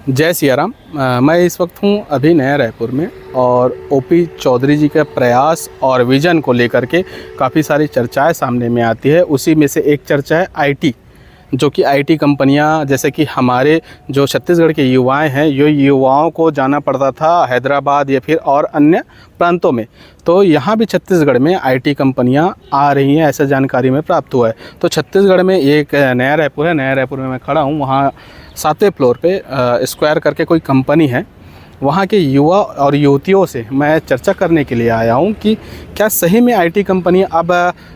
जय सिया राम। मैं इस वक्त हूँ अभी नया रायपुर में और ओपी चौधरी जी के प्रयास और विज़न को लेकर के काफ़ी सारी चर्चाएं सामने में आती है। उसी में से एक चर्चा है आईटी, जो कि आईटी कंपनियां, जैसे कि हमारे जो छत्तीसगढ़ के युवाएं हैं, ये युवाओं को जाना पड़ता था हैदराबाद या फिर और अन्य प्रांतों में, तो यहाँ भी छत्तीसगढ़ में आईटी कंपनियां आ रही हैं, ऐसा जानकारी में प्राप्त हुआ है। तो छत्तीसगढ़ में एक नया रायपुर है, नया रायपुर में मैं खड़ा हूँ, वहाँ 7वें फ्लोर पे स्क्वायर करके कोई कंपनी है। वहाँ के युवा और युवतियों से मैं चर्चा करने के लिए आया हूँ कि क्या सही में आईटी कंपनी अब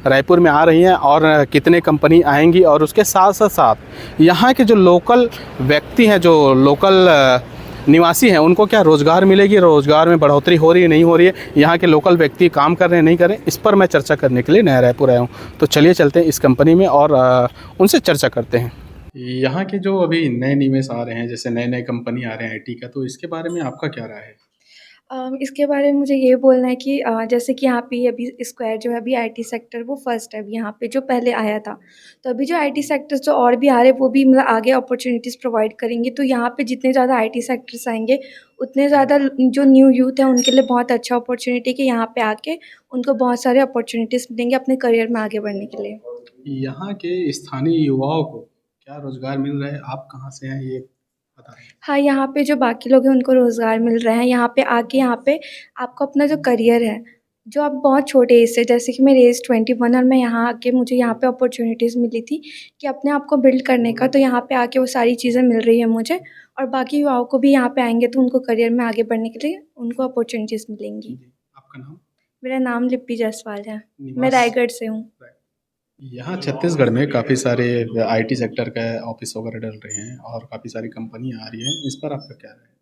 रायपुर में आ रही हैं और कितने कंपनी आएंगी, और उसके साथ साथ साथ यहाँ के जो लोकल व्यक्ति हैं, जो लोकल निवासी हैं, उनको क्या रोज़गार मिलेगी, रोज़गार में बढ़ोतरी हो रही है नहीं हो रही है, यहाँ के लोकल व्यक्ति काम कर रहे हैं नहीं कर रहे हैं, इस पर मैं चर्चा करने के लिए नया रायपुर आया हूँ। तो चलिए चलते हैं इस कंपनी में और उनसे चर्चा करते हैं। यहाँ के जो अभी नए निवेश आ रहे हैं, जैसे नए नए कंपनी आ रहे हैं आईटी का, तो इसके बारे में आपका क्या राय है? इसके बारे में मुझे ये बोलना है कि जैसे कि यहाँ पे अभी स्क्वायर जो है अभी आईटी सेक्टर वो फर्स्ट है अभी यहाँ पे जो पहले आया था। तो अभी जो आईटी सेक्टर्स जो और भी आ रहे हैं वो भी मतलब आगे अपॉर्चुनिटीज़ प्रोवाइड करेंगे। तो यहाँ पे जितने ज़्यादा आईटी सेक्टर्स आएँगे उतने ज़्यादा जो न्यू यूथ है उनके लिए बहुत अच्छा अपॉर्चुनिटी है कि यहाँ पे आके उनको बहुत सारे अपॉर्चुनिटीज़ मिलेंगे अपने करियर में आगे बढ़ने के लिए। यहाँ के स्थानीय युवाओं को क्या रोज़गार मिल रहा है? आप कहाँ से हैं ये बताएँ? हाँ, यहाँ पे जो बाकी लोग हैं उनको रोज़गार मिल रहा है। यहाँ पे आके यहाँ पे आपको अपना जो करियर है, जो आप बहुत छोटे एज से, जैसे कि मेरी एज 21 और मैं यहाँ आके मुझे यहाँ पे अपॉर्च्युनिटीज़ मिली थी कि अपने आप को बिल्ड करने का, तो यहाँ पे आके वो सारी चीज़ें मिल रही हैं मुझे। और बाकी युवाओं को भी यहाँ पे आएँगे तो उनको करियर में आगे बढ़ने के लिए उनको अपॉर्च्युनिटीज़ मिलेंगी। जी, आपका नाम? मेरा नाम लिप्पी जायसवाल है। मैं निवास? रायगढ़ से हूँ। यहाँ छत्तीसगढ़ में काफ़ी सारे आईटी सेक्टर का ऑफिस वगैरह डल रहे हैं और काफ़ी सारी कंपनियाँ आ रही हैं, इस पर आपका क्या राय है?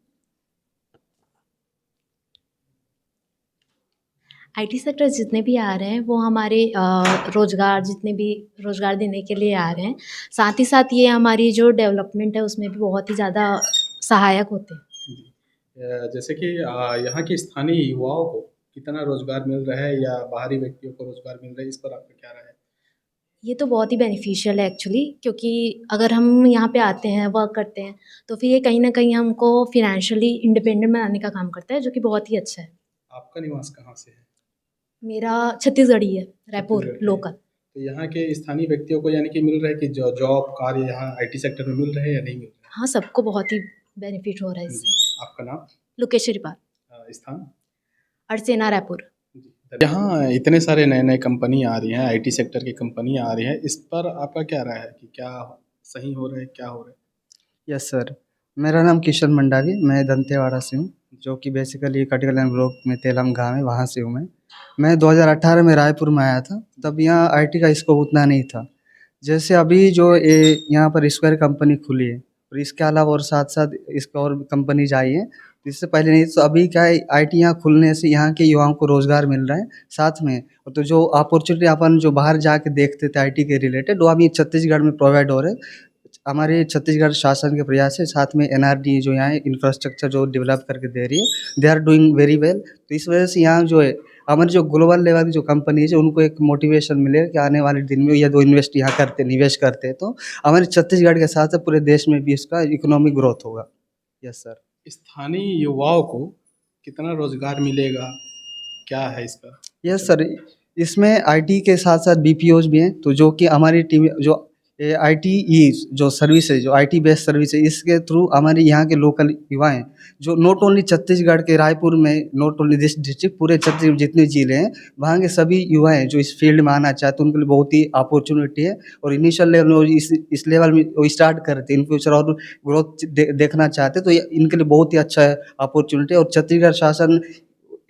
आईटी सेक्टर जितने भी आ रहे हैं वो हमारे रोज़गार जितने भी रोज़गार देने के लिए आ रहे हैं। साथ ही साथ ये हमारी जो डेवलपमेंट है उसमें भी बहुत ही ज़्यादा सहायक होते हैं। जी। जैसे कि यहाँ के स्थानीय युवाओं को कितना रोज़गार मिल रहा है या बाहरी व्यक्तियों को रोज़गार मिल रहा है, इस पर आपका क्या राय है? ये तो बहुत ही बेनिफिशियल है एक्चुअली, क्योंकि अगर हम यहाँ पे आते हैं, वर्क करते हैं, तो फिर ये कहीं न कहीं हमको फ़ाइनेंशियली इंडिपेंडेंट बनाने का काम करता है, जो कि बहुत ही अच्छा है। आपका निवास कहाँ से है? मेरा छत्तीसगढ़ ही है, रायपुर छत्तीसगढ़ के हैं। लोकल। तो यहाँ के स्थानीय व्यक्तियों को यानी कि मिल रहा है कि जॉब कार्य यहाँ आईटी सेक्टर में मिल रहे हैं या नहीं मिल रहे हाँ, सबको बहुत ही बेनिफिट हो रहा है हैं? जी। इससे। आपका नाम? लोकेश्वरी पाल, स्थान? अड़सेना, रायपुर। जी। यहाँ इतने सारे नए-नए कंपनी आ रही हैं, आईटी सेक्टर की कंपनी आ रही हैं, इस पर आपका क्या राय है कि क्या सही हो रहा है, क्या हो रहा है? यस सर, मेरा नाम किशन मंडावी, मैं दंतेवाड़ा से हूँ, जो कि बेसिकली कटिकलन ब्लॉक में तेलम गाँव है, वहाँ से हूँ मैं। मैं 2018 में रायपुर में आया था, तब यहाँ आईटी का स्कोप उतना नहीं था। जैसे अभी जो यहाँ पर स्क्वायर कंपनी खुली है, और इसके अलावा और साथ-साथ इसका और कंपनीज़ आई हैं, इससे पहले नहीं। तो अभी क्या है, आईटी यहाँ खुलने से यहाँ के युवाओं को रोज़गार मिल रहा है, साथ में तो जो अपॉर्चुनिटी अपन जो बाहर जाके देखते थे आईटी के रिलेटेड, वो अभी छत्तीसगढ़ में प्रोवाइड हो रहे हैं। हमारे छत्तीसगढ़ शासन के प्रयास से, साथ में एनआरडी जो यहाँ इंफ्रास्ट्रक्चर जो डेवलप करके दे रही है, they are doing very well. तो इस वजह से यहाँ जो है हमारी जो ग्लोबल लेवल की जो कंपनीज है उनको एक मोटिवेशन मिलेगा कि आने वाले दिन में या जो इन्वेस्ट यहाँ करते निवेश करते हैं, तो हमारे छत्तीसगढ़ के साथ साथ पूरे देश में भी इसका इकोनॉमिक ग्रोथ होगा। Yes sir. स्थानीय युवाओं को कितना रोज़गार मिलेगा? क्या है इसका? यस सर, इसमें आईटी के साथ-साथ बीपीओज़ भी हैं, तो जो कि हमारी टीम जो आईटीई जो सर्विस है, जो आईटी बेस्ड सर्विस है, इसके थ्रू हमारे यहाँ के लोकल युवा हैं, जो नॉट ओनली छत्तीसगढ़ के रायपुर में, नॉट ओनली दिस डिस्ट्रिक्ट, पूरे छत्तीसगढ़ जितने ज़िले हैं, वहाँ के सभी युवा हैं जो इस फील्ड में आना चाहते हैं, उनके लिए बहुत ही अपॉर्चुनिटी है। और इनिशियल लेवल में वो इस लेवल में वो स्टार्ट करते हैं, इन फ्यूचर और ग्रोथ देखना चाहते हैं, तो ये इनके लिए बहुत ही अच्छा अपॉर्चुनिटी है। और छत्तीसगढ़ शासन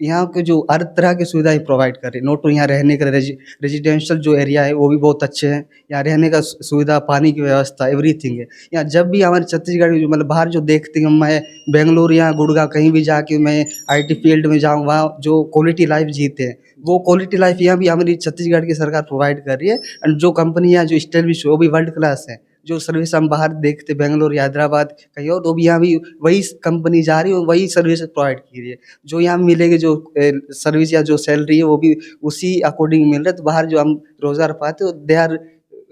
यहाँ के जो हर तरह की सुविधाएँ प्रोवाइड कर रही है, नॉट यहाँ रहने का रेजिडेंशियल जो एरिया है वो भी बहुत अच्छे हैं। यहाँ रहने का सुविधा, पानी की व्यवस्था, एवरीथिंग है। यहाँ जब भी हमारे छत्तीसगढ़ जो मतलब बाहर जो देखते हैं, मैं बेंगलुरु या गुड़गाँव कहीं भी जाके मैं आईटी फील्ड में जाऊँ, वहाँ जो क्वालिटी लाइफ जीते हैं, वो क्वालिटी लाइफ यहाँ भी हमारी छत्तीसगढ़ की सरकार प्रोवाइड कर रही है। एंड जो कंपनी यहाँ जो एस्टेब्लिश है वो भी वर्ल्ड क्लास है। जो सर्विस हम बाहर देखते बेंगलोर या हैदराबाद कहीं और, तो भी यहाँ भी वही कंपनी जा रही है और वही सर्विस प्रोवाइड की रही है। जो यहाँ मिलेगी जो सर्विस या जो सैलरी है वो भी उसी अकॉर्डिंग मिल रहा है। तो बाहर जो हम रोज़गार पाते हैं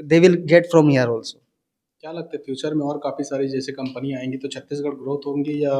they will get from here also. क्या लगता है फ्यूचर में और काफ़ी सारी जैसे कंपनी आएंगी तो छत्तीसगढ़ ग्रोथ होंगी या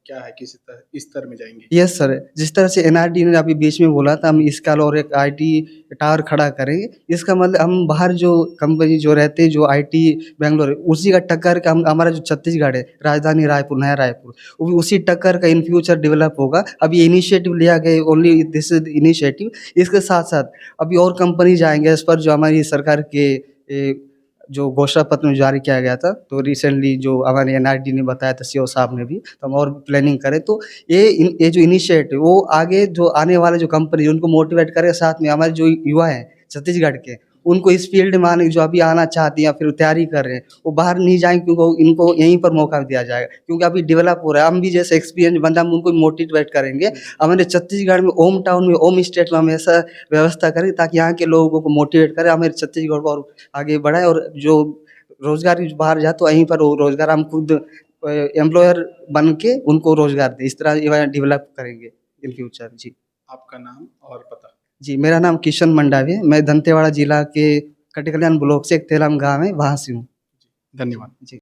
क्या है, किसी तरह इस तरह में जाएंगे? यस सर, जिस तरह से एनआरडी ने अभी बीच में बोला था हम इसका और एक आईटी टावर खड़ा करेंगे, इसका मतलब हम बाहर जो कंपनी जो रहते हैं जो आईटी बैंगलोर है, उसी का टक्कर का हमारा जो छत्तीसगढ़ है, राजधानी रायपुर, नया रायपुर, वो भी उसी टक्कर का इन फ्यूचर डेवलप होगा। अभी इनिशिएटिव लिया गया, ओनली दिस इज इनिशिएटिव। इसके साथ साथ अभी और कंपनी जाएंगे एज पर जो हमारी सरकार के जो घोषणा पत्र में जारी किया गया था, तो रिसेंटली जो हमारे एनआरडी ने बताया था, सीओ साहब ने भी, तो हम और प्लानिंग करें तो ये जो इनिशिएटिव वो आगे जो आने वाले जो कंपनी उनको मोटिवेट करे, साथ में हमारे जो युवा हैं छत्तीसगढ़ के, उनको इस फील्ड में आने जो अभी आना चाहते हैं या फिर तैयारी कर रहे हैं, वो बाहर नहीं जाएंगे क्योंकि इनको यहीं पर मौका दिया जाएगा, क्योंकि अभी डेवलप हो रहा है। हम भी जैसे एक्सपीरियंस बंदा हम उनको मोटिवेट करेंगे। हमारे छत्तीसगढ़ में होम टाउन में, होम स्टेट में हम ऐसा व्यवस्था करें ताकि यहाँ के लोगों को मोटिवेट करें, हमारे छत्तीसगढ़ को और आगे बढ़ाए, और जो रोजगार बाहर जाए तो वहीं पर वो रोजगार हम खुद एम्प्लॉयर बन के उनको रोजगार दें। इस तरह डेवलप करेंगे इन फ्यूचर। जी आपका नाम और पता? जी, मेरा नाम किशन मंडावी है, मैं दंतेवाड़ा जिला के कटेकल्याण ब्लॉक से एक तेलाम गाँव है, वहाँ से हूँ। धन्यवाद। जी।